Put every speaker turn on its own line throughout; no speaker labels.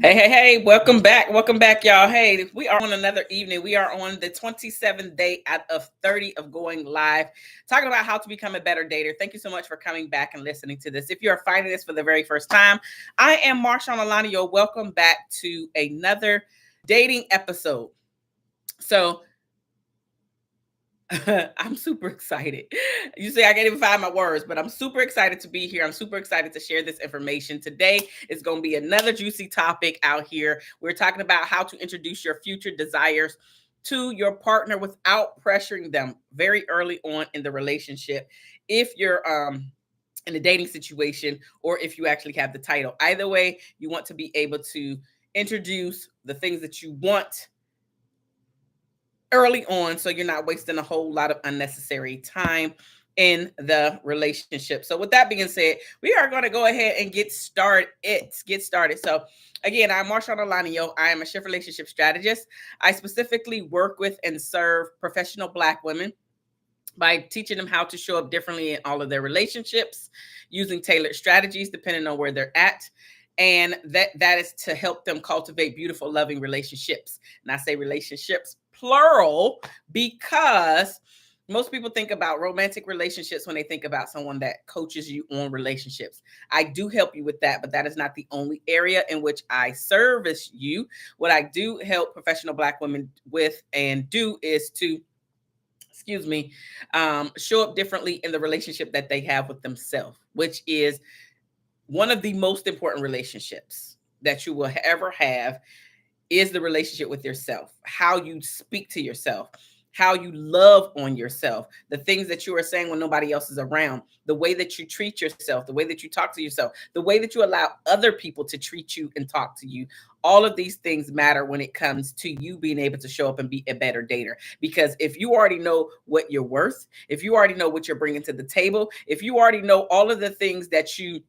Hey, welcome back. Welcome back, y'all. Hey, we are on another evening. We are on the 27th day out of 30 of going live, talking about how to become a better dater. Thank you so much for coming back and listening to this. If you are finding this for the very first time, I am Marshawn Alanio. Welcome back to another dating episode. So, I'm super excited. You say I can't even find my words, but I'm super excited to be here. I'm super excited to share this information. Today is going to be another juicy topic out here. We're talking about how to introduce your future desires to your partner without pressuring them very early on in the relationship. If you're in a dating situation or if you actually have the title. Either way, you want to be able to introduce the things that you want early on so you're not wasting a whole lot of unnecessary time in the relationship. So with that being said, we are going to go ahead and get started. So again, I'm Marshawn Alanio. I am a shift relationship strategist. I specifically work with and serve professional Black women by teaching them how to show up differently in all of their relationships, using tailored strategies depending on where they're at. And that is to help them cultivate beautiful, loving relationships. And I say relationships plural because most people think about romantic relationships when they think about someone that coaches you on relationships. I do help you with that, but that is not the only area in which I service you. What I do help professional Black women with and do is to show up differently in the relationship that they have with themselves, which is one of the most important relationships that you will ever have is the relationship with yourself, how you speak to yourself, how you love on yourself, the things that you are saying when nobody else is around, the way that you treat yourself, the way that you talk to yourself, the way that you allow other people to treat you and talk to you. All of these things matter when it comes to you being able to show up and be a better dater. Because if you already know what you're worth, if you already know what you're bringing to the table, if you already know all of the things that you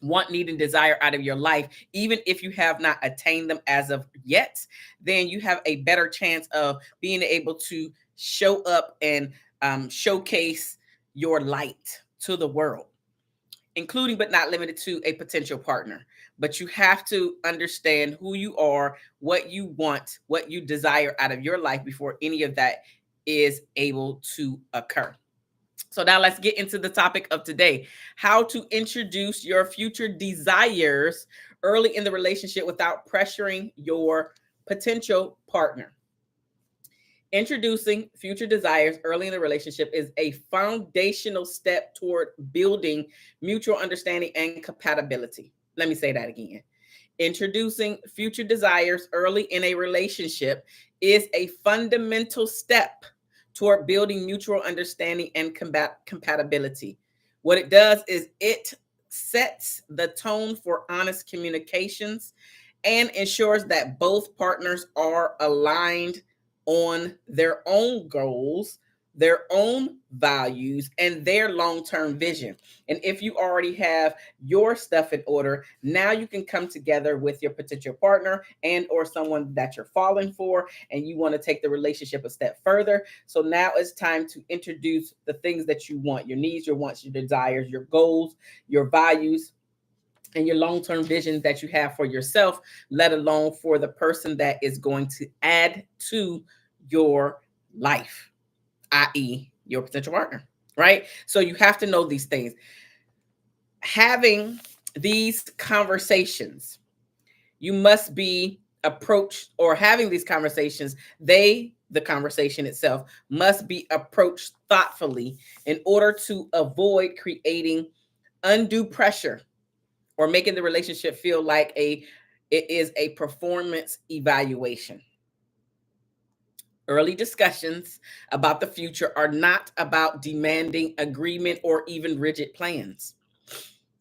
want, need, and desire out of your life, even if you have not attained them as of yet, then you have a better chance of being able to show up and showcase your light to the world, including but not limited to a potential partner. But you have to understand who you are, what you want, what you desire out of your life before any of that is able to occur. So now let's get into the topic of today, how to introduce your future desires early in the relationship without pressuring your potential partner. Introducing future desires early in the relationship is a foundational step toward building mutual understanding and compatibility. Let me say that again. Introducing future desires early in a relationship is a fundamental step toward building mutual understanding and compatibility. What it does is it sets the tone for honest communications and ensures that both partners are aligned on their own goals, their own values, and their long-term vision. And if you already have your stuff in order, now you can come together with your potential partner and or someone that you're falling for and you want to take the relationship a step further. So now it's time to introduce the things that you want, your needs, your wants, your desires, your goals, your values, and your long-term vision that you have for yourself, let alone for the person that is going to add to your life, i.e., your potential partner, right? So you have to know these things. Having these conversations, you must be approached, or having these conversations, the conversation itself must be approached thoughtfully in order to avoid creating undue pressure or making the relationship feel like it is a performance evaluation. Early discussions about the future are not about demanding agreement or even rigid plans.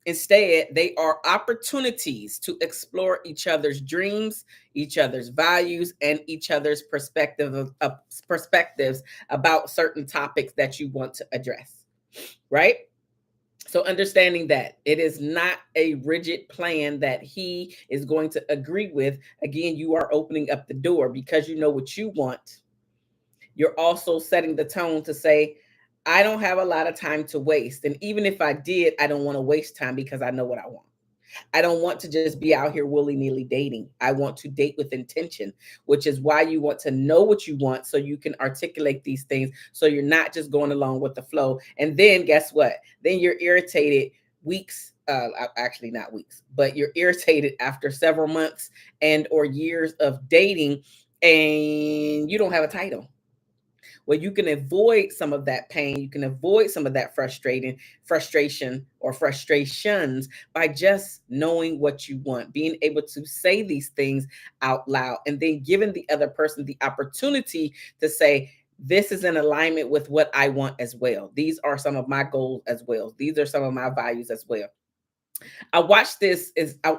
Instead, they are opportunities to explore each other's dreams, each other's values, and each other's perspectives about certain topics that you want to address, right? So understanding that it is not a rigid plan that he is going to agree with. Again, you are opening up the door because you know what you want. You're also setting the tone to say, I don't have a lot of time to waste. And even if I did, I don't want to waste time because I know what I want. I don't want to just be out here willy-nilly dating. I want to date with intention, which is why you want to know what you want so you can articulate these things so you're not just going along with the flow. And then guess what? Then you're irritated weeks, actually not weeks, but you're irritated after several months and or years of dating and you don't have a title. Well, you can avoid some of that pain. You can avoid some of that frustration or frustrations by just knowing what you want, being able to say these things out loud, and then giving the other person the opportunity to say, this is in alignment with what I want as well. These are some of my goals as well. These are some of my values as well. I watched this is I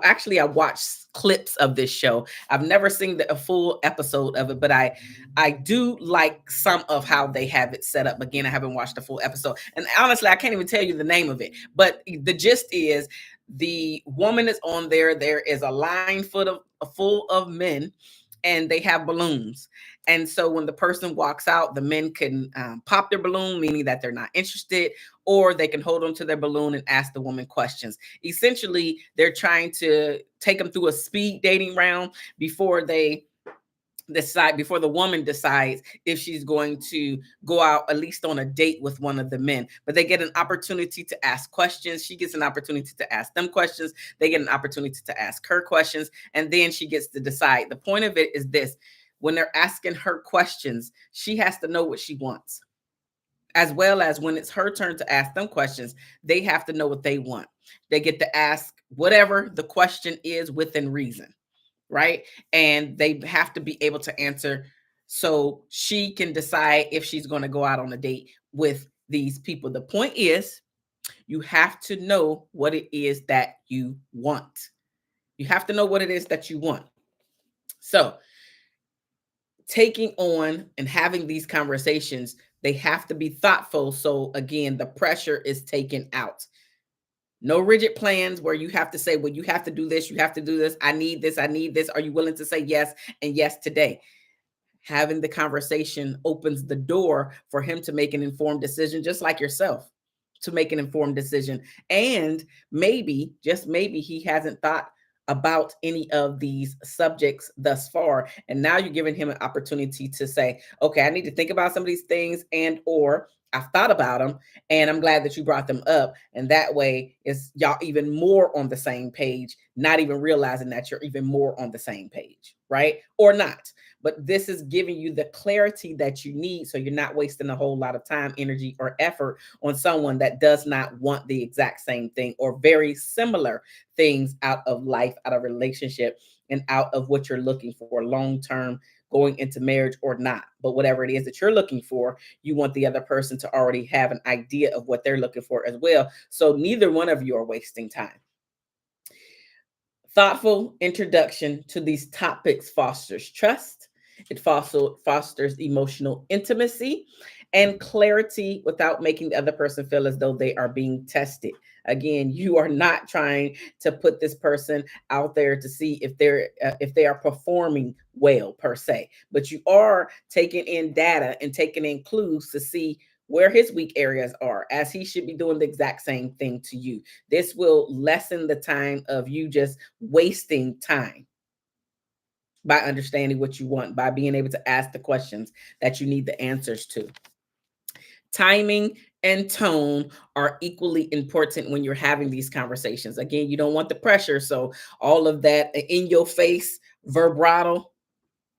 watched clips of this show. I've never seen a full episode of it, but I do like some of how they have it set up. Again, I haven't watched a full episode, and honestly, I can't even tell you the name of it. But the gist is the woman is on there. There is a line full of men, and they have balloons. And so when the person walks out, the men can pop their balloon, meaning that they're not interested, or they can hold on to their balloon and ask the woman questions. Essentially, they're trying to take them through a speed dating round before before the woman decides if she's going to go out at least on a date with one of the men. But they get an opportunity to ask questions. She gets an opportunity to ask them questions. They get an opportunity to ask her questions, and then she gets to decide. The point of it is this: when they're asking her questions, she has to know what she wants, as well as when it's her turn to ask them questions, they have to know what they want. They get to ask whatever the question is within reason, right? And they have to be able to answer so she can decide if she's going to go out on a date with these people. The point is, you have to know what it is that you want. You have to know what it is that you want. So, taking on and having these conversations, they have to be thoughtful. So, again, the pressure is taken out. No rigid plans where you have to say, well, you have to do this, you have to do this. I need this, I need this. Are you willing to say yes and yes today? Having the conversation opens the door for him to make an informed decision, just like yourself, to make an informed decision. And maybe, just maybe, he hasn't thought about any of these subjects thus far. And now you're giving him an opportunity to say, okay, I need to think about some of these things, and or I've thought about them and I'm glad that you brought them up. And that way is y'all even more on the same page, not even realizing that you're even more on the same page, right? Or not. But this is giving you the clarity that you need so you're not wasting a whole lot of time, energy, or effort on someone that does not want the exact same thing or very similar things out of life, out of relationship, and out of what you're looking for long term, going into marriage or not. But whatever it is that you're looking for, you want the other person to already have an idea of what they're looking for as well. So neither one of you are wasting time. Thoughtful introduction to these topics fosters trust. It fosters emotional intimacy and clarity without making the other person feel as though they are being tested. Again, you are not trying to put this person out there to see if they are performing well per se, but you are taking in data and taking in clues to see where his weak areas are, as he should be doing the exact same thing to you. This will lessen the time of you just wasting time by understanding what you want, by being able to ask the questions that you need the answers to. Timing and tone are equally important when you're having these conversations. Again, you don't want the pressure. So, all of that in your face, vibrato,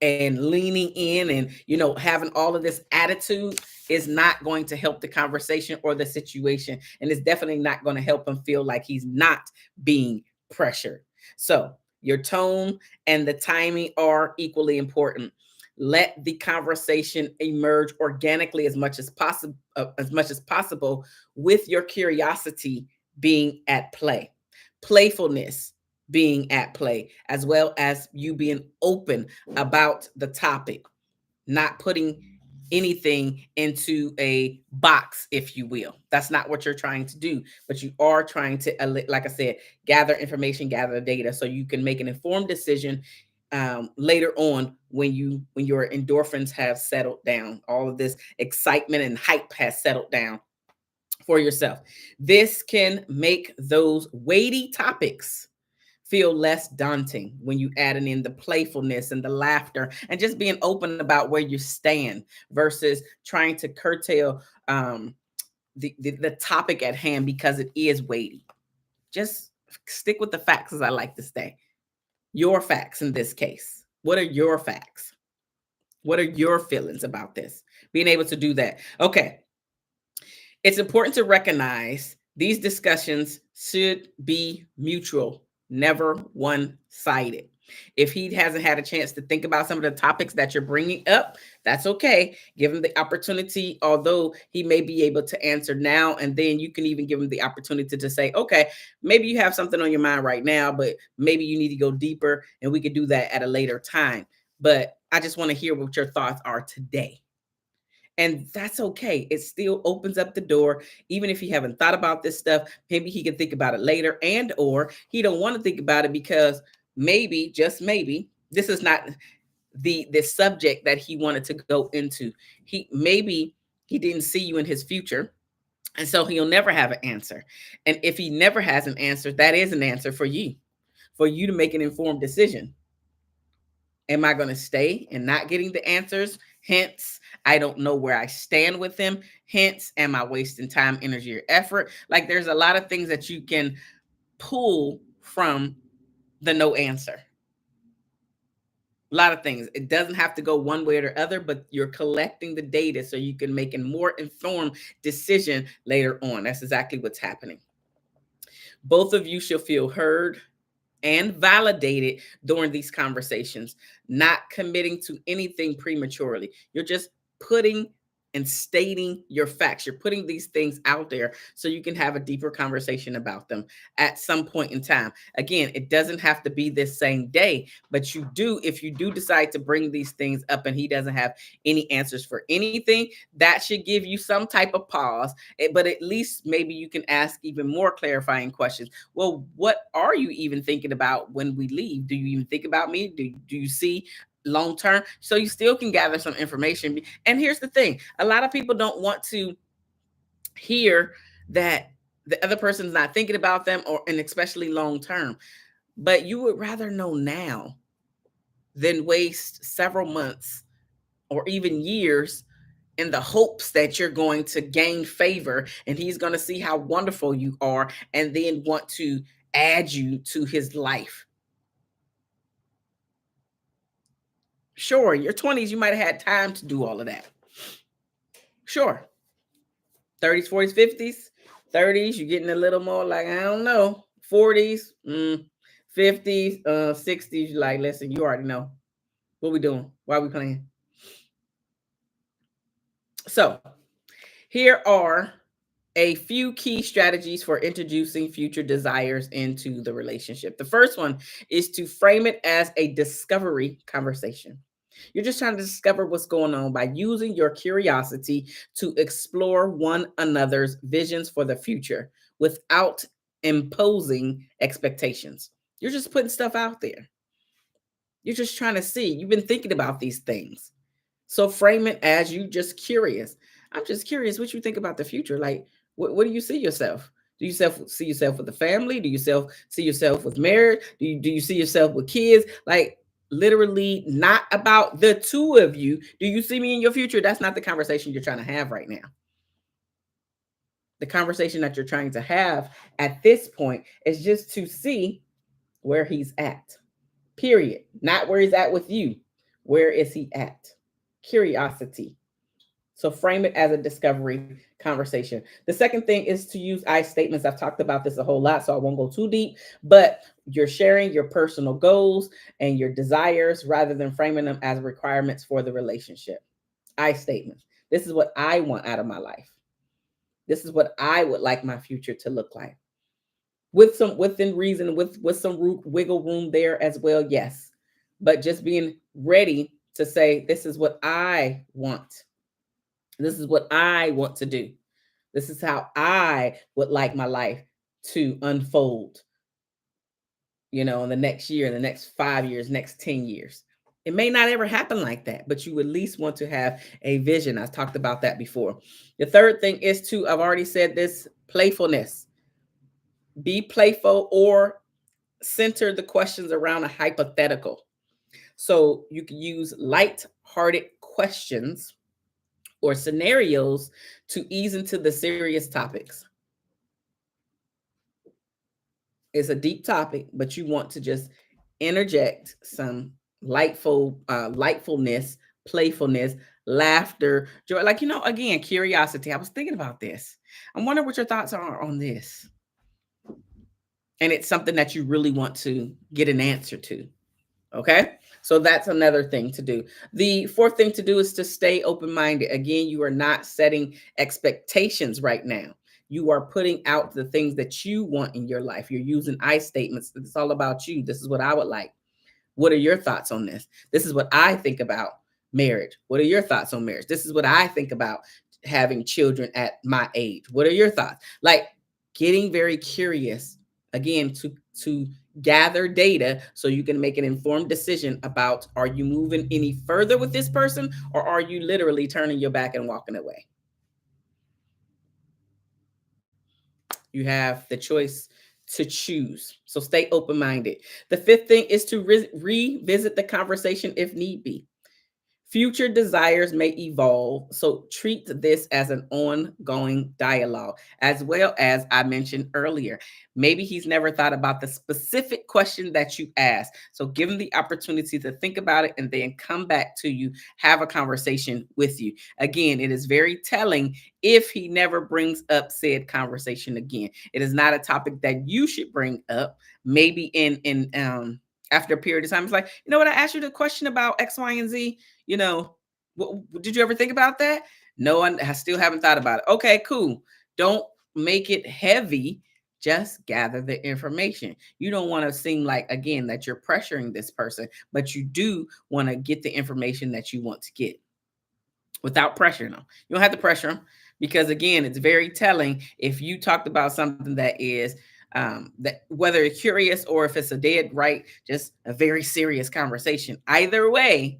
and leaning in and having all of this attitude is not going to help the conversation or the situation, and it's definitely not going to help him feel like he's not being pressured. So your tone and the timing are equally important. Let the conversation emerge organically as much as possible with your curiosity being at play, playfulness being at play, as well as you being open about the topic, not putting anything into a box, if you will. That's not what you're trying to do, but you are trying to, like I said, gather information, gather data, so you can make an informed decision later on when your endorphins have settled down, all of this excitement and hype has settled down for yourself. This can make those weighty topics feel less daunting when you adding in the playfulness and the laughter and just being open about where you stand versus trying to curtail the topic at hand because it is weighty. Just stick with the facts, as I like to say. Your facts in this case. What are your facts? What are your feelings about this? Being able to do that. Okay. It's important to recognize these discussions should be mutual, never one sided. If he hasn't had a chance to think about some of the topics that you're bringing up, that's okay. Give him the opportunity, although he may be able to answer now. And then you can even give him the opportunity to say, okay, maybe you have something on your mind right now, but maybe you need to go deeper and we could do that at a later time. But I just want to hear what your thoughts are today. And that's okay. It still opens up the door. Even if you haven't thought about this stuff, maybe he can think about it later, and or he don't want to think about it because maybe, just maybe, this is not the subject that he wanted to go into. He didn't see you in his future. And so he'll never have an answer. And if he never has an answer, that is an answer for you to make an informed decision. Am I going to stay and not getting the answers? Hence, I don't know where I stand with him. Hence, am I wasting time, energy, or effort? Like there's a lot of things that you can pull from the no answer. A lot of things. It doesn't have to go one way or the other, but you're collecting the data so you can make a more informed decision later on. That's exactly what's happening. Both of you should feel heard and validated during these conversations, not committing to anything prematurely. You're just putting and stating your facts. You're putting these things out there so you can have a deeper conversation about them at some point in time. Again, it doesn't have to be this same day, but you do, if you do decide to bring these things up and he doesn't have any answers for anything, that should give you some type of pause. But at least maybe you can ask even more clarifying questions. Well, what are you even thinking about when we leave? Do you even think about me? Do you see long term? So you still can gather some information. And here's the thing, a lot of people don't want to hear that the other person's not thinking about them, or and especially long term. But you would rather know now than waste several months or even years in the hopes that you're going to gain favor and he's going to see how wonderful you are and then want to add you to his life. Sure, in your 20s, you might have had time to do all of that. Sure. 30s, 40s, 50s, 30s, you're getting a little more like, I don't know, 40s, 50s, 60s, you're like, listen, you already know. What we doing? Why are we playing? So here are a few key strategies for introducing future desires into the relationship. The first one is to frame it as a discovery conversation. You're just trying to discover what's going on by using your curiosity to explore one another's visions for the future without imposing expectations. You're just putting stuff out there. You're just trying to see. You've been thinking about these things. So frame it as you just curious. I'm just curious what you think about the future. Like, what do you see yourself? Do you see yourself with the family? Do you see yourself with marriage? Do you see yourself with kids? Like literally not about the two of you. Do you see me in your future? That's not the conversation you're trying to have right now. The conversation that you're trying to have at this point is just to see where he's at. Period. Not where he's at with you. Where is he at? Curiosity. So frame it as a discovery conversation. The second thing is to use I statements. I've talked about this a whole lot, so I won't go too deep, but you're sharing your personal goals and your desires rather than framing them as requirements for the relationship. I statements. This is what I want out of my life. This is what I would like my future to look like. With some within reason, with some wiggle room there as well, yes. But just being ready to say, this is what I want. This is what I want to do. This is how I would like my life to unfold, in the next year, in the next 5 years, next 10 years. It may not ever happen like that, but you at least want to have a vision. I've talked about that before. The third thing is I've already said this, playfulness. Be playful or center the questions around a hypothetical. So you can use light-hearted questions or scenarios to ease into the serious topics. It's a deep topic, but you want to just interject some lightfulness, playfulness, laughter, joy. Like, again, curiosity. I was thinking about this. I wonder what your thoughts are on this. And it's something that you really want to get an answer to. Okay. So that's another thing to do. The fourth thing to do is to stay open minded. Again, you are not setting expectations right now. You are putting out the things that you want in your life. You're using I statements. It's all about you. This is what I would like. What are your thoughts on this? This is what I think about marriage. What are your thoughts on marriage? This is what I think about having children at my age. What are your thoughts? Like, getting very curious, again, to gather data so you can make an informed decision about, are you moving any further with this person, or are you literally turning your back and walking away? You have the choice to choose. So stay open minded. The fifth thing is to revisit the conversation if need be. Future desires may evolve, so treat this as an ongoing dialogue, as well as I mentioned earlier. Maybe he's never thought about the specific question that you asked. So give him the opportunity to think about it and then come back to you, have a conversation with you. Again, it is very telling if he never brings up said conversation again. It is not a topic that you should bring up. Maybe in after a period of time, it's like, you know what, I asked you the question about X, Y, and Z. You know, did you ever think about that? No, I still haven't thought about it. Okay, cool. Don't make it heavy. Just gather the information. You don't want to seem like, again, that you're pressuring this person, but you do want to get the information that you want to get without pressuring them. You don't have to pressure them, because, again, it's very telling if you talked about something that is that, whether it's curious or if it's a dead right, just a very serious conversation. Either way,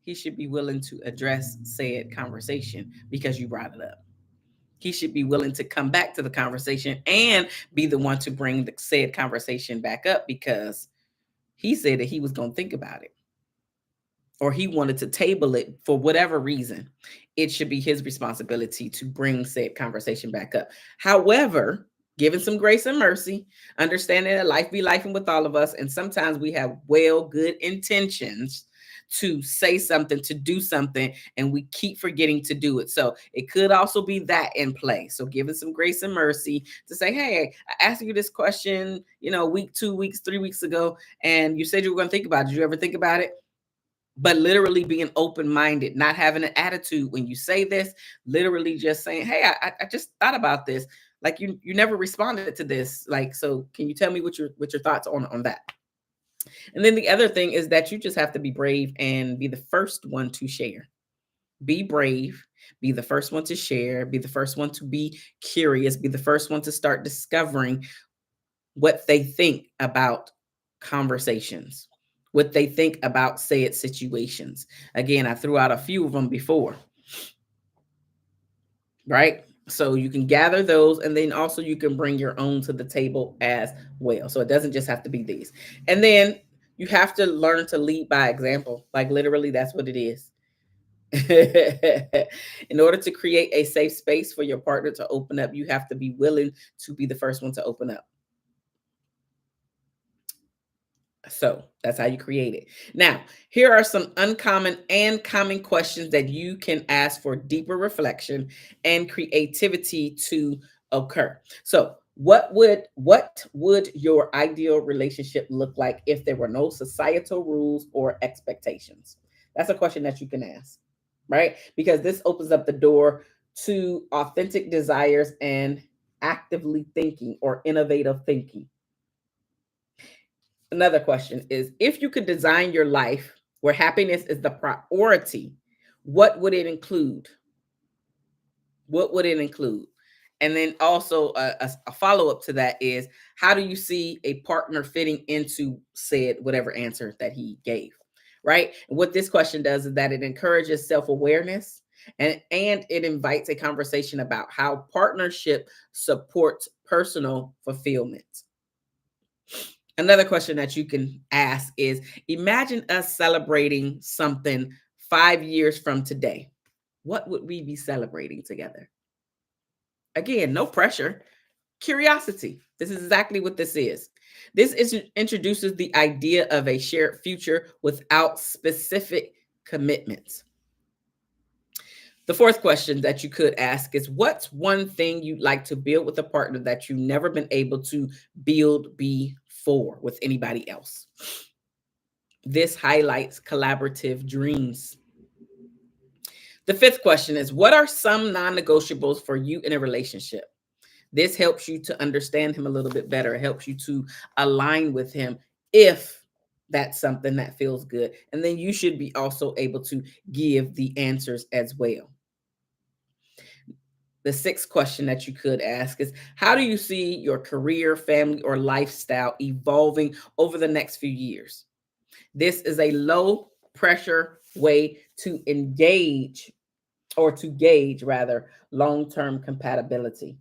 he should be willing to address said conversation because you brought it up. He should be willing to come back to the conversation and be the one to bring the said conversation back up because he said that he was going to think about it, or he wanted to table it for whatever reason. It should be his responsibility to bring said conversation back up. However, given some grace and mercy, understanding that life be life with all of us, and sometimes we have good intentions to say something, to do something, and we keep forgetting to do it. So it could also be that in play. So giving some grace and mercy to say, hey, I asked you this question, week, 2 weeks, 3 weeks ago, and you said you were going to think about it. Did you ever think about it? But literally being open-minded, not having an attitude when you say this, literally just saying, hey, I just thought about this. Like, you never responded to this. Like, so can you tell me what your thoughts on that? And then the other thing is that you just have to be brave and be the first one to share. Be brave, be the first one to share, be the first one to be curious, be the first one to start discovering what they think about conversations, what they think about said situations. Again, I threw out a few of them before, right? So you can gather those, and then also you can bring your own to the table as well. So it doesn't just have to be these. And then you have to learn to lead by example. Like, literally, that's what it is. In order to create a safe space for your partner to open up, you have to be willing to be the first one to open up. So that's how you create it. Now, here are some uncommon and common questions that you can ask for deeper reflection and creativity to occur. So, what would your ideal relationship look like if there were no societal rules or expectations? That's a question that you can ask, right? Because this opens up the door to authentic desires and actively thinking or innovative thinking. Another question is, if you could design your life where happiness is the priority, what would it include? What would it include? And then also a follow-up to that is, how do you see a partner fitting into said whatever answer that he gave? Right? And what this question does is that it encourages self-awareness, and it invites a conversation about how partnership supports personal fulfillment. Another question that you can ask is, imagine us celebrating something 5 years from today. What would we be celebrating together? Again, no pressure, curiosity. This is exactly what this is. Introduces the idea of a shared future without specific commitments. The fourth question that you could ask is, what's one thing you'd like to build with a partner that you've never been able to build before with anybody else? This highlights collaborative dreams. The fifth question is, what are some non-negotiables for you in a relationship? This helps you to understand him a little bit better. It helps you to align with him if that's something that feels good. And then you should be also able to give the answers as well. The sixth question that you could ask is, how do you see your career, family, or lifestyle evolving over the next few years? This is a low pressure way to engage, or to gauge rather, long-term compatibility.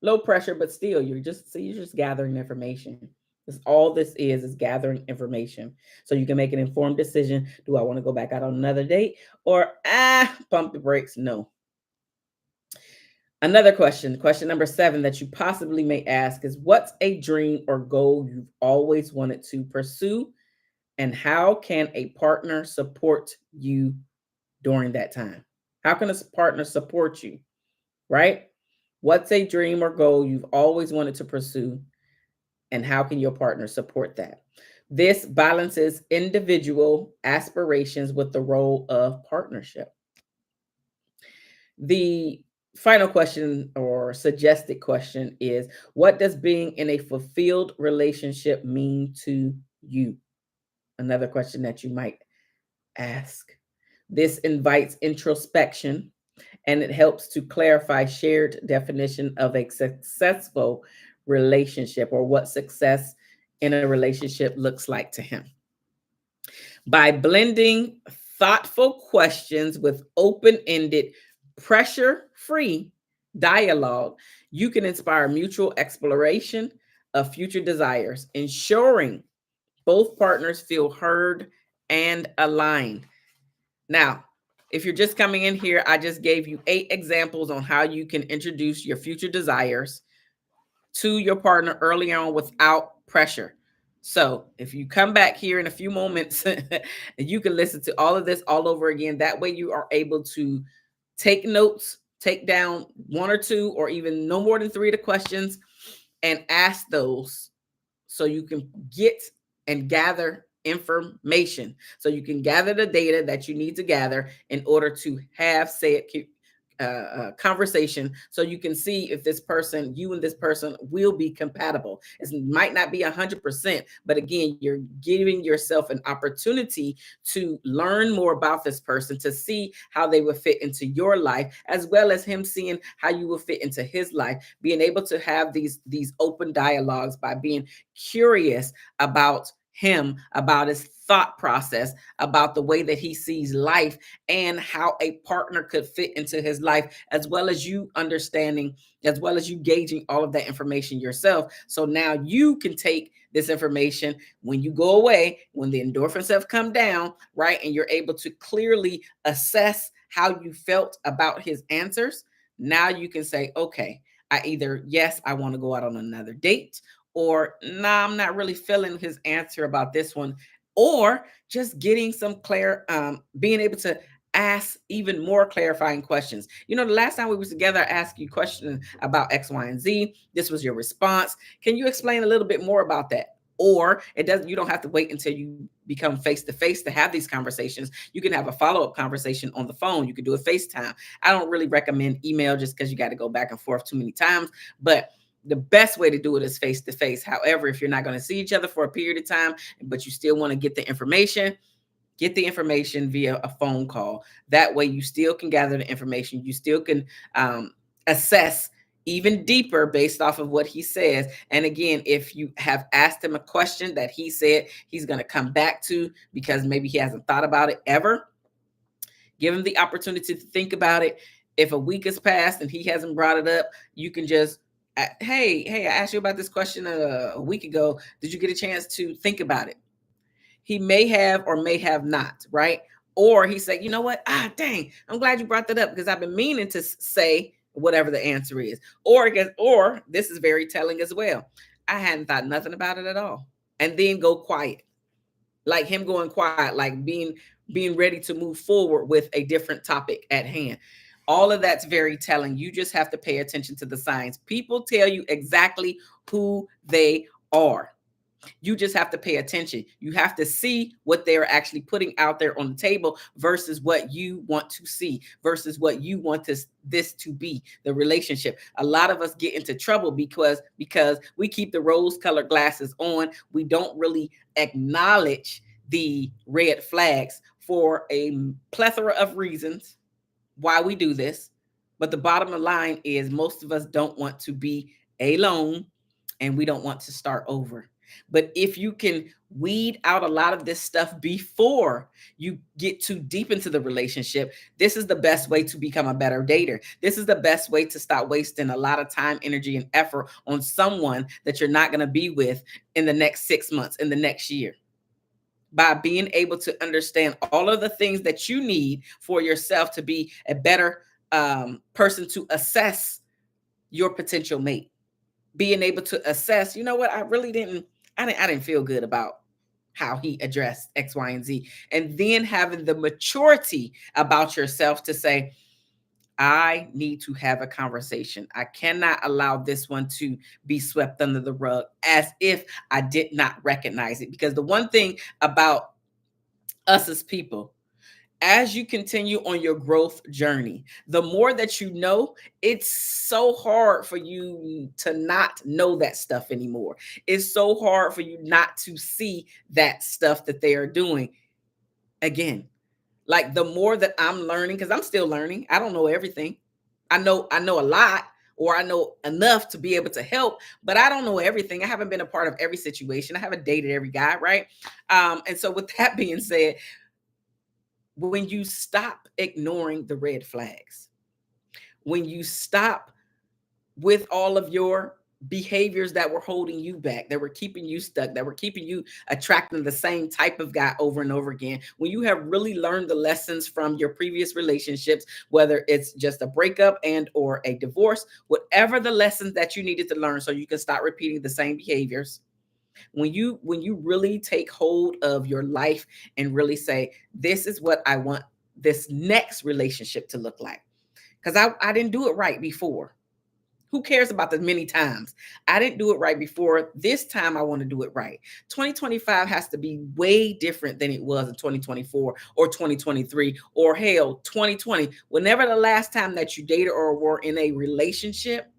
Low pressure, but still you're just gathering information. That's all this is gathering information. So you can make an informed decision. Do I want to go back out on another date, or pump the brakes? No. Another question number 7 that you possibly may ask is, what's a dream or goal you've always wanted to pursue? And how can a partner support you during that time? How can a partner support you, right? What's a dream or goal you've always wanted to pursue? And how can your partner support that? This balances individual aspirations with the role of partnership. The final question or suggested question is, what does being in a fulfilled relationship mean to you? Another question that you might ask. This invites introspection, and it helps to clarify shared definition of a successful relationship, or what success in a relationship looks like to him. By blending thoughtful questions with open-ended, pressure-free dialogue, you can inspire mutual exploration of future desires, ensuring both partners feel heard and aligned. Now, if you're just coming in here, I just gave you 8 examples on how you can introduce your future desires to your partner early on without pressure. So if you come back here in a few moments, you can listen to all of this all over again. That way you are able to take notes, take down 1 or 2, or even no more than 3 of the questions, and ask those so you can get and gather information. So you can gather the data that you need to gather in order to have, say it, conversation, so you can see if this person, you and this person, will be compatible. It might not be 100%, but again, you're giving yourself an opportunity to learn more about this person, to see how they will fit into your life, as well as him seeing how you will fit into his life. Being able to have these open dialogues by being curious about him, about his thought process, about the way that he sees life, and how a partner could fit into his life, as well as you understanding, as well as you gauging all of that information yourself. So now you can take this information when you go away, when the endorphins have come down, right? And you're able to clearly assess how you felt about his answers. Now you can say, okay, yes, I want to go out on another date, or nah, I'm not really feeling his answer about this one, or just getting some being able to ask even more clarifying questions. You know, the last time we were together, I asked you questions about X, Y, and Z. This was your response. Can you explain a little bit more about that? Or you don't have to wait until you become face to face to have these conversations. You can have a follow-up conversation on the phone. You can do a FaceTime. I don't really recommend email just because you got to go back and forth too many times, but the best way to do it is face to face. However, if you're not going to see each other for a period of time, but you still want to get the information via a phone call. That way you still can gather the information. You still can assess even deeper based off of what he says. And again, if you have asked him a question that he said he's going to come back to because maybe he hasn't thought about it ever, give him the opportunity to think about it. If a week has passed and he hasn't brought it up, you can just Hey, I asked you about this question a week ago. Did you get a chance to think about it? He may have or may have not, right? Or he said, you know what? Dang, I'm glad you brought that up because I've been meaning to say whatever the answer is. Or this is very telling as well. I hadn't thought nothing about it at all. And then go quiet. Like him going quiet, like being ready to move forward with a different topic at hand. All of that's very telling. You just have to pay attention to the signs. People tell you exactly who they are. You just have to pay attention. You have to see what they're actually putting out there on the table versus what you want to see, versus what you want this to be, the relationship. A lot of us get into trouble because we keep the rose-colored glasses on. We don't really acknowledge the red flags for a plethora of reasons why we do this. But the bottom line is most of us don't want to be alone and we don't want to start over. But if you can weed out a lot of this stuff before you get too deep into the relationship, this is the best way to become a better dater. This is the best way to stop wasting a lot of time, energy, and effort on someone that you're not going to be with in the next 6 months, in the next year. By being able to understand all of the things that you need for yourself to be a better person to assess your potential mate. Being able to assess, you know what, I didn't feel good about how he addressed X, Y, and Z. And then having the maturity about yourself to say, I need to have a conversation. I cannot allow this one to be swept under the rug as if I did not recognize it. Because the one thing about us as people, as you continue on your growth journey, the more that you know, it's so hard for you to not know that stuff anymore. It's so hard for you not to see that stuff that they are doing. Again, like the more that I'm learning, because I'm still learning, I don't know everything. I know a lot, or I know enough to be able to help, but I don't know everything. I haven't been a part of every situation. I haven't dated every guy, right? And so with that being said, when you stop ignoring the red flags, when you stop with all of your behaviors that were holding you back, that were keeping you stuck, that were keeping you attracting the same type of guy over and over again, when you have really learned the lessons from your previous relationships, whether it's just a breakup and or a divorce, whatever the lessons that you needed to learn so you can start repeating the same behaviors, when you really take hold of your life and really say, this is what I want this next relationship to look like, because I didn't do it right before. Who cares about the many times? I didn't do it right before. This time I want to do it right. 2025 has to be way different than it was in 2024 or 2023 or hell, 2020. Whenever the last time that you dated or were in a relationship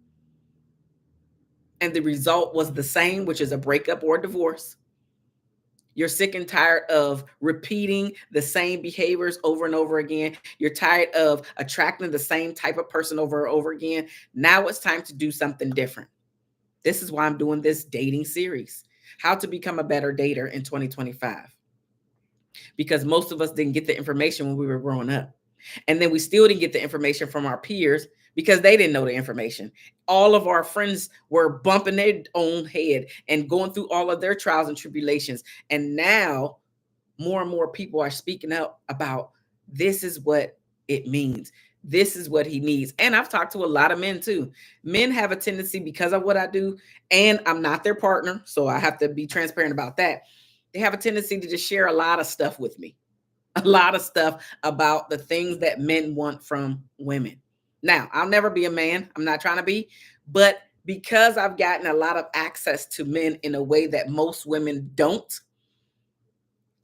and the result was the same, which is a breakup or a divorce, you're sick and tired of repeating the same behaviors over and over again. You're tired of attracting the same type of person over and over again. Now it's time to do something different. This is why I'm doing this dating series, how to become a better dater in 2025. Because most of us didn't get the information when we were growing up. And then we still didn't get the information from our peers because they didn't know the information. All of our friends were bumping their own head and going through all of their trials and tribulations. And now more and more people are speaking up about this is what it means. This is what he needs. And I've talked to a lot of men too. Men have a tendency, because of what I do, and I'm not their partner, so I have to be transparent about that. They have a tendency to just share a lot of stuff with me, a lot of stuff about the things that men want from women. Now, I'll never be a man. I'm not trying to be, but because I've gotten a lot of access to men in a way that most women don't,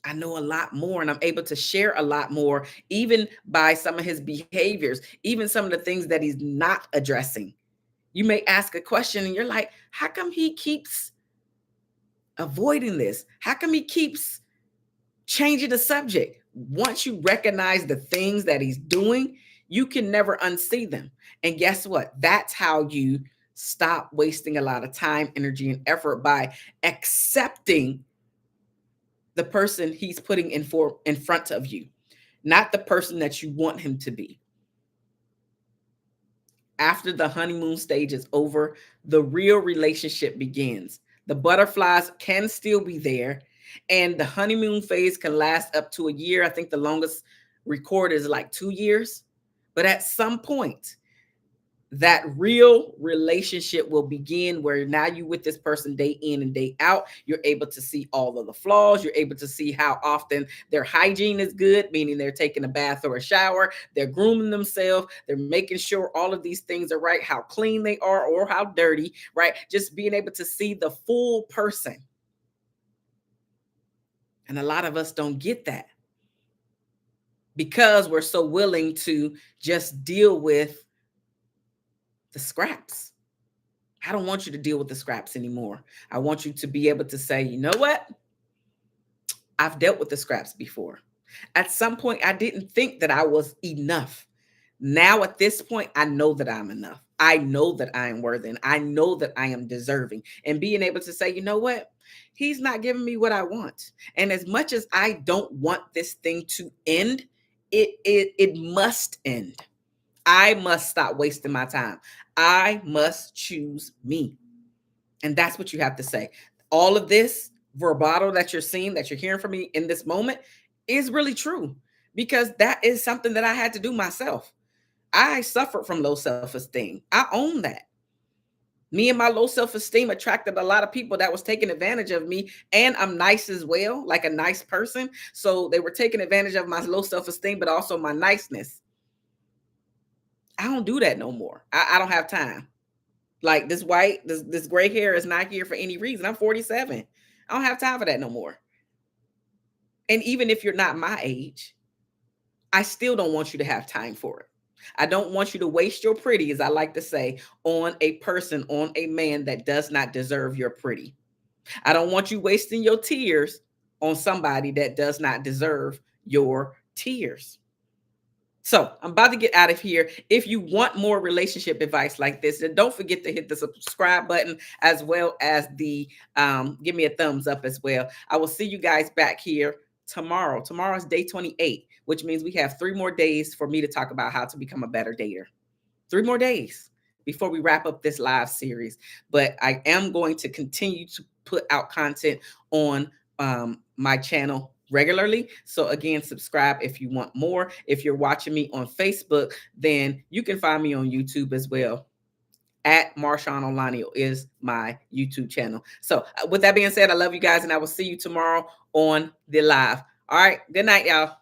I know a lot more and I'm able to share a lot more, even by some of his behaviors, even some of the things that he's not addressing. You may ask a question and you're like, how come he keeps avoiding this? How come he keeps changing the subject? Once you recognize the things that he's doing, you can never unsee them. And guess what? That's how you stop wasting a lot of time, energy, and effort by accepting the person he's putting in front of you, not the person that you want him to be. After the honeymoon stage is over, the real relationship begins. The butterflies can still be there, and the honeymoon phase can last up to a year. I think the longest record is like 2 years. But at some point, that real relationship will begin, where now you with this person day in and day out. You're able to see all of the flaws. You're able to see how often their hygiene is good, meaning they're taking a bath or a shower, they're grooming themselves, they're making sure all of these things are right, how clean they are or how dirty, right? Just being able to see the full person. And a lot of us don't get that because we're so willing to just deal with the scraps. I don't want you to deal with the scraps anymore. I want you to be able to say, you know what? I've dealt with the scraps before. At some point, I didn't think that I was enough. Now, at this point, I know that I'm enough. I know that I am worthy. And I know that I am deserving. And being able to say, you know what? He's not giving me what I want. And as much as I don't want this thing to end, it must end. I must stop wasting my time. I must choose me. And that's what you have to say. All of this verbatim that you're seeing, that you're hearing from me in this moment is really true, because that is something that I had to do myself. I suffered from low self-esteem. I own that. Me and my low self-esteem attracted a lot of people that was taking advantage of me, and I'm nice as well, like a nice person. So they were taking advantage of my low self-esteem, but also my niceness. I don't do that no more. I don't have time. Like this gray hair is not here for any reason. I'm 47. I don't have time for that no more. And even if you're not my age, I still don't want you to have time for it. I don't want you to waste your pretty, as I like to say, on a person, on a man that does not deserve your pretty. I don't want you wasting your tears on somebody that does not deserve your tears. So I'm about to get out of here. If you want more relationship advice like this, then don't forget to hit the subscribe button, as well as the give me a thumbs up as well. I will see you guys back here tomorrow. Tomorrow is day 28, which means we have 3 more days for me to talk about how to become a better dater. 3 more days before we wrap up this live series. But I am going to continue to put out content on my channel regularly. So again, subscribe if you want more. If you're watching me on Facebook, then you can find me on YouTube as well. At Marshawn Olani is my YouTube channel. So with that being said, I love you guys, and I will see you tomorrow on the live. All right. Good night, y'all.